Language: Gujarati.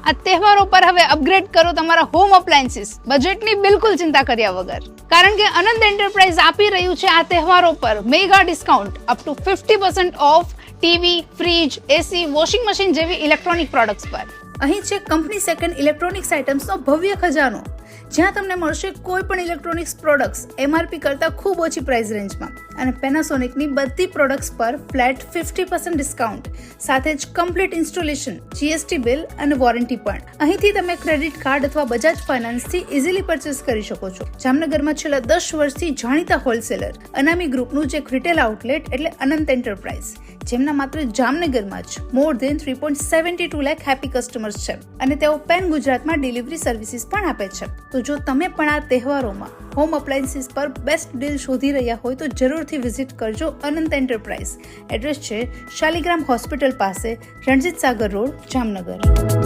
આ તહેવારો પર હવે અપગ્રેડ કરો તમારા હોમ અપ્લાયન્સીસ બજેટની બિલકુલ ચિંતા કર્યા વગર, કારણ કે અનંત એન્ટરપ્રાઇઝ આપી રહ્યું છે આ તહેવારો પર mega discount up to 50% of TV, fridge, AC, washing machine જેવી ઇલેક્ટ્રોનિક પ્રોડક્ટ્સ પર. અહીં છે કંપની સેકન્ડ ઇલેક્ટ્રોનિક્સ આઇટમ્સનો ભવ્ય ખજાનો, જ્યાં તમને મળશે કોઈ પણ ઇલેક્ટ્રોનિક્સ પ્રોડક્ટ્સ એમઆરપી કરતાં ખૂબ ઓછી પ્રાઇસ રેન્જમાં અને પેનાસોનિકની બધી પ્રોડક્ટ્સ પર ફ્લેટ 50% ડિસ્કાઉન્ટ સાથે જ કમ્પ્લીટ ઇન્સ્ટોલેશન, જીએસટી બિલ અને વોરંટી પણ. અહીંથી તમે ક્રેડિટ કાર્ડ અથવા બજાજ ફાઇનાન્સથી ઇઝીલી પરચેસ કરી શકો છો. જામનગરમાં છેલ્લા 10 વર્ષથી જાણીતા હોલસેલર અનામી ગ્રુપનું જે રિટેલ આઉટલેટ એટલે અનંત એન્ટરપ્રાઇઝ, જેમના માત્ર જામનગરમાં જ મોર દેન 3.72 લાખ હેપી કસ્ટમર્સ છે અને તેઓ પેન ગુજરાતમાં ડિલિવરી સર્વિસીસ પણ આપે છે. તો જો તમે પણ આ તહેવારોમાં હોમ અપ્લાયન્સીસ પર બેસ્ટ ડીલ શોધી રહ્યા હોય તો જરૂરથી વિઝિટ કરજો અનંત એન્ટરપ્રાઇઝ. એડ્રેસ છે શાલિગ્રામ હોસ્પિટલ પાસે, રણજીત સાગર રોડ, જામનગર.